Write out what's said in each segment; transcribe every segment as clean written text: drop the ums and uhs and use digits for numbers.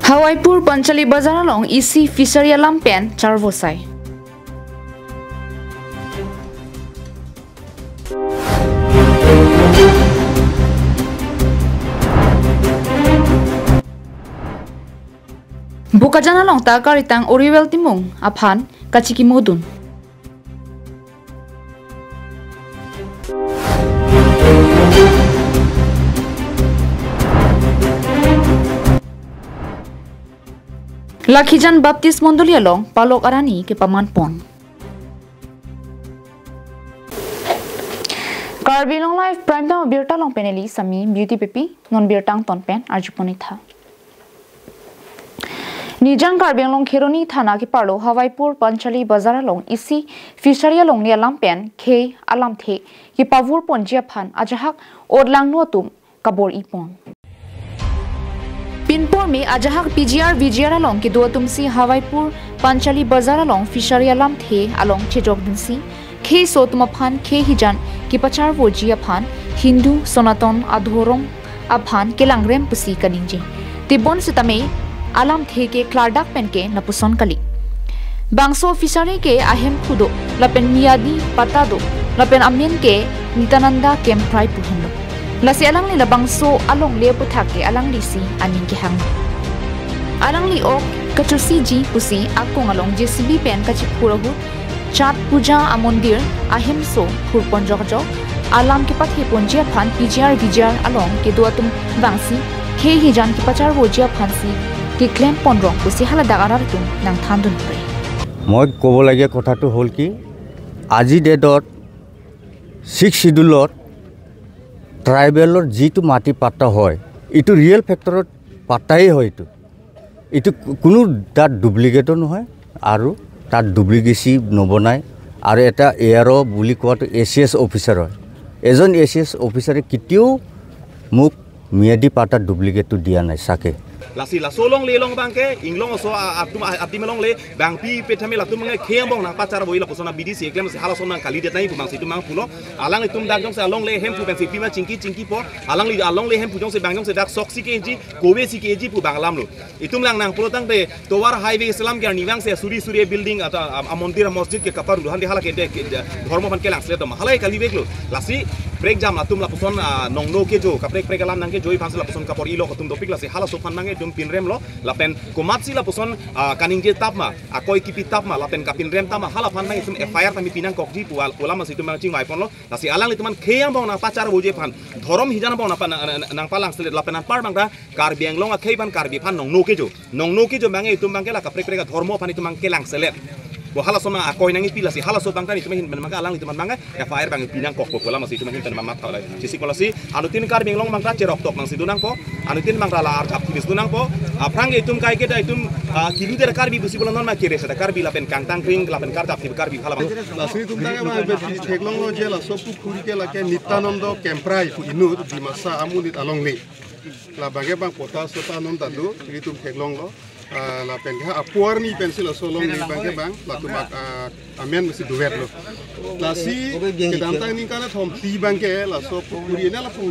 Hawaipur Panchali Bazar along isi fishery alam pen charvosai. Bukajan along takaritang oriwel timung aphan kachiki modun. Lakhijan Baptist Mondoli along Palok Arani ke Pamanpon. Karbi Anglong live prime time birta long peneli sami beauty pepi non birtang ton pen arjuponi tha. Nijang Karbi Anglong Khironi thana ke parlo Hawaipur Panchali Bazar along isi fishery along ni alam pen ke alam the ke pavur ponjia phan ajahak odlang notum kabor ipon. Pinpor में अजहक PGR VGR along के दो तुमसी हवाईपुर पंचली बाजार along fishery alam थे along चेजोक दिनसी खे सोतुमफान खे हिजान की पचार वोजी अफान हिंदू सनातन अधोरम अफान के लांगरेम पुसी कनिंजे तिबोन सितमे alam थे के क्लार्डाक पेन के नपुसन कली बांसो फिशरी के अहम खुदो लपेन मियादी पतादो लपेन अमीन के नितानंदा केम्प्राई पुहनो Lasi alang li labangso along le puthake alang li si aning ki hang alang li ok kachusi ji pusi akong along JCB pen kachi purahu chat puja amondir ahimso phurpon jogjo alam ki pathe ponjia phan PGR VGR along ke duatum bangsi khe hijan ki pachar wojia phansi ki claim ponrong pusi hala dagarar tum nang thandun pre moi kobo lage kotha to hol ki aji date 6 schedule ট্রাইবেলৰ যিটো মাটি পাতা হয় ইটো ৰিয়েল ফেক্টৰত পাতাই হয় ইটো কোনো তাত ডুপ্লিকেটো নহয় আৰু তাত ডুপ্লিকেসি নবনায় আৰু এটা এয়াৰো বুলি কোৱাটো এসিএস অফিচাৰ হয় এজন এসিএস অফিচাৰে কিটিও মোক মিয়াদি পাতা ডুপ্লিকেটো দিয়া নাই সাকে lasi la solong le long bangke inglong so atimlong le bang pi petame la tumnge khembong na pacara boi la posona BDC klem se hala sona kali detai bu bang situ mang pulo alang itum dak jong se along le hem pu ben si pima cingki po alang li along le hem pu jong se bang jong se dak soksi ke ji kobe si ke ji pu bang lam lo itum lang nang pulo tang de towar highway islam ke niwang se suri building ata mondir masjid ke kapar lu handi hala ke dharmo ban ke lang se to halai kali bek lo lasi break jam la tum la poson nongno ke jo ka break alam nang ke joi phans la poson kapor ilo tum topik la se hala sofan mang pin rem lo lapen komatsi la poson kaning je tapma akoi kipi tapma lapen kapin rem tama hala phan nang itum FIR tami pinang kokji pual pola mas itum ching mai pon lo lasi alang li tuman kheyang bong na pacar boje phan thorom hijana bong na nang palang sele lapen par bang da Karbi Anglong a khei ban Karbi phan nongno ke jo mangai itum bang ke la kaprek prek dhormo phan itum mang ke lang sele bo hala sona akoi nang ipila si hala so bang kan itum hin manga alang itum manga FIR bang pinang kok pola mas itum hin tan mamat thalai sisi kolasi anutin Karbi Anglong mang ta cerok tok mang sidunang po anutin mang rala ar aktivis dunang po aprang itum kai kita itum kilu der Karbi busi bola non ma kire sa Karbi lapen kangtang ring lapen kar aktiv Karbi hala lasi tum tanga ma be theklong lo je la so pu khuri ke la ke nitanando kemprai fu inu di masa amunit along le la bage bang pota sota non tadu itum theklong lo la pengha apuar ni pensil solong ni bangke bang la tumak amen mesti duet lo la si kedantang ni kana thom ti bangke la so puri na la pu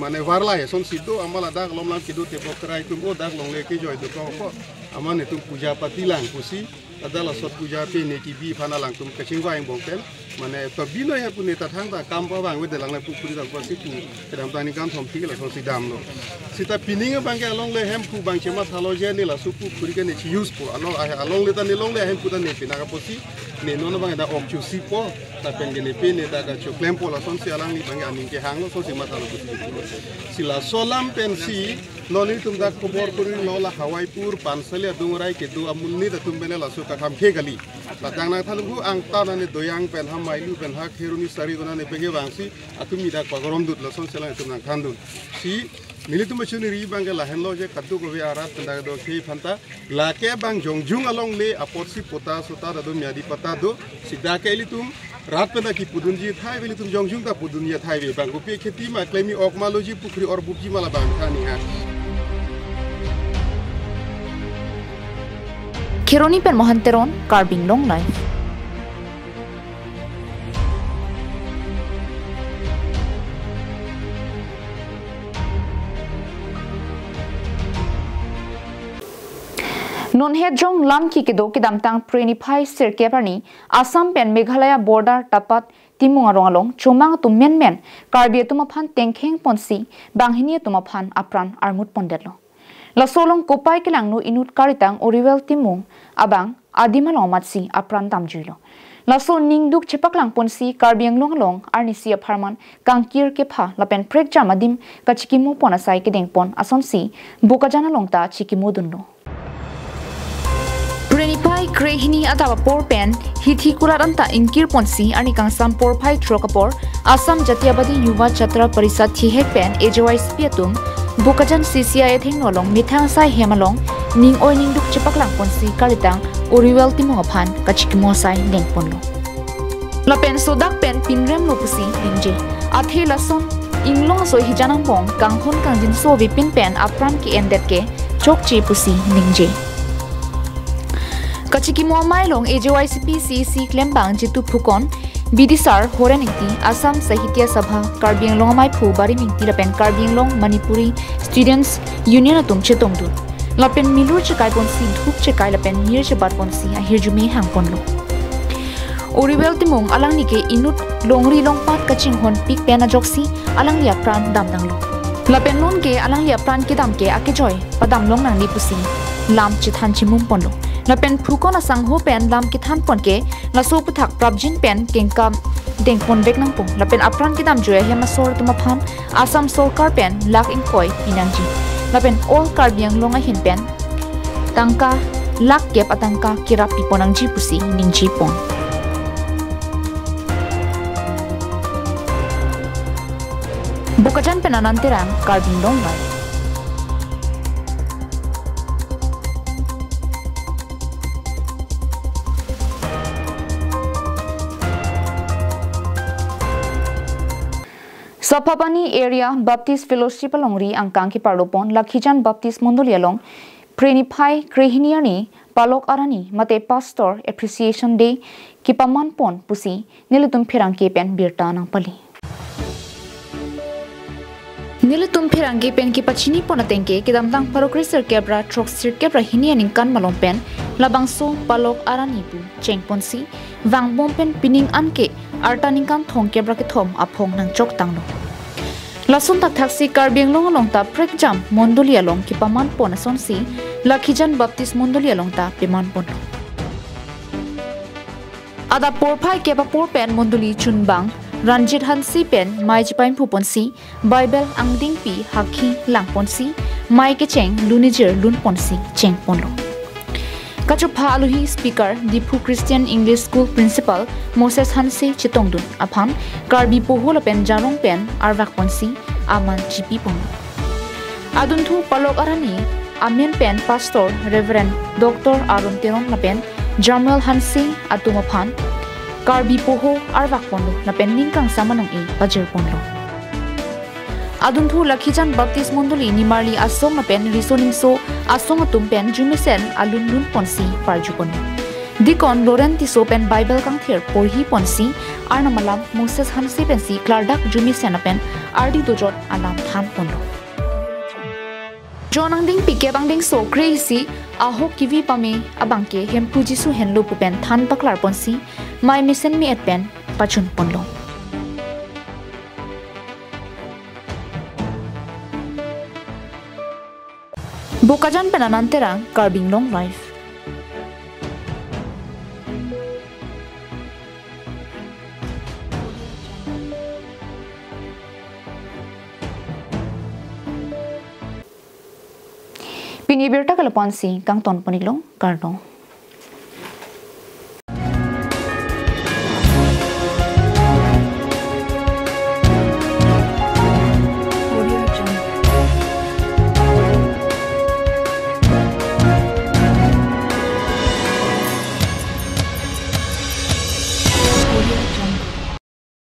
mane warla he son situ amala dak lom lam kidu te pokrai tum o dak long le ke joy do ko amane tum puja pati lang pusi adalah sot puja pe ne ki bi phana lang tum kaching wa eng bongkel mane to bino ya pune ta thang ta kam pa bang we de lang la pu puri da ko si pu kedantang ni kan thom ti la so si dam lo sita pining bangke along le hem pu bang chema thalo je ni la su pu puri ke ne chi use po along le ta ni long le hem pu ta ne pina ka posi ne no bang da ok chu si po ta pen ge ne pe ne da ka chu klem po la son si alang ni bang aning ke hang lo so si ma thalo sila solam pen si no ni tum da kobor puri no la Hawaipur Pansali adungrai ke du amunni da tum bene la su ka kham khe gali la tang na thalu ang ta na ne doyang pen ha mailu pen ha kheruni sari dona ne pege bangsi atumi da pagorom dut la son sela tum na khandun si nilitum chuni ri bang la henlo je kaddu go vi arat tanda do khei phanta la ke bang jongjung along le aporsi pota sota da do miadi pata do sida ke litum rat pena ki pudunji thai veli tum jongjung ta pudunia thai ve bang gopi kheti ma klemi okmaloji pukri or bukji mala bang thani ha Khironi pen mohanteron Karbi Anglong live non he jong lam ki kedo kidam tang preniphai sirke parni Assam pen Meghalaya border tapat timung arong chomang tu men Karbi tumaphan tengkheng ponsi banghini tumaphan apran armut pondetlo la solong kopai kelang no inut karitang oriwel timung abang adimalong matsi apran tamjuilo la so ningduk chepaklang ponsi Karbi Anglong long arnisi apharman kangkir ke pha lapen prek jamadim ka chikimu ponasai ke dengpon asonsi bukajana longta chikimu dunno Prenipai krehini atawa por pen hithi kuraranta inkir ponsi ani kangsam por phai trokapor Assam Jatiyabadi Yuva Chatra Parisad thihek pen AJYC piatum bukajan CCI thengnolong mithang sai hemalong ning oi ning duk chepaklang ponsi karitang oriwel timong phan kachikmo sai lengponlo lapen sodak pen pinrem lopusi ningje athe lason inglong so hijanang pong kanghon kangjin so vipin pen apran ki endet ke chokchi pusi ningje Kachikimo mailong AJYCP CC klembang jitu phukon bidisar horeningti Assam Sahitya Sabha Karbi Anglong mai phu bari mingti lapen Karbi Anglong Manipuri Students Union atum chetongdu lapen milur chekai ponsi dhup chekai lapen mir chebat ponsi ahirjumi hangponlo Oriwel timung alangni ke inut longri longpat kaching hon pik pena joksi alanglia pran damdanglo lapen non ke alanglia pran ke dam ke akejoy padam long nang ni pusi lam chithan chimum ponlo lapen phukon asang ho pen lam ki than pon ke laso puthak prabjin pen kengkam dengpon vek nang pung lapen apran ki dam joya hema sor tuma phan Assam Sarkar pen lak in koi pinangji lapen all Karbi Anglong a hin pen tangka lak kep atangka kirap piponangji pusi ningji pon bukajan penanantirang Karbi Anglong lai Sapapani area Baptist Fellowship alongri angkang ki parlopon Lakhijan Baptist Mondoli along Prenipai Krehiniani Palok Arani mate Pastor Appreciation Day ki paman pon pusi nilitum phirang ke pen birta nang pali nilitum phirang ke pen ki pachini pon atengke ki damdang parokriser kebra troksir kebra hinianing kan malong pen labangso Palok Arani pu chengponsi wangbom pen pining anke artaning kan thong kebra ke thom aphong nang chok tanglo Lasun tak taksi Karbi Anglong along ta prek jam Mondoli along ki paman pon asonsi Lakhijan Baptist Mondoli along ta piman pon Ada porpai ke pa por pen Mondoli chunbang Ranjit Hansi pen mai jipain pu ponsi Bible angding pi hakhi lang ponsi mai ke cheng lunijer lun ponsi cheng ponlo Kachupha aluhi speaker Dipu Christian English School Principal Moses Hansi Chitongdun aphan Karbi pohol pen jarong pen arwak ponsi aman GP pon Aduntu Palok Arani Amen pen Pastor Reverend Dr. Arun Teron lapen Jamal Hansi atumaphan Karbi poho arwak ponlo lapen ningkang samanong e bajer ponlo Aduntu Lakhijan Baptist Mondoli Nimarli asong pen risoning so asong atum pen jumisen alun lun ponsi parjupon Dikon Laurenti so pen Bible kang ther porhi ponsi arnamalam Moses Hansi pensi klardak jumisen pen ardi dojot alam than ponlo Jonang ding pike bang ding so crazy aho kiwi pame abangke hempu jisu henlo pen than paklar ponsi mai mission mi et pen pachun ponlo Bukajan penananterang Karbi Anglong life Pinibirta kalapansi kang ton paniglong karno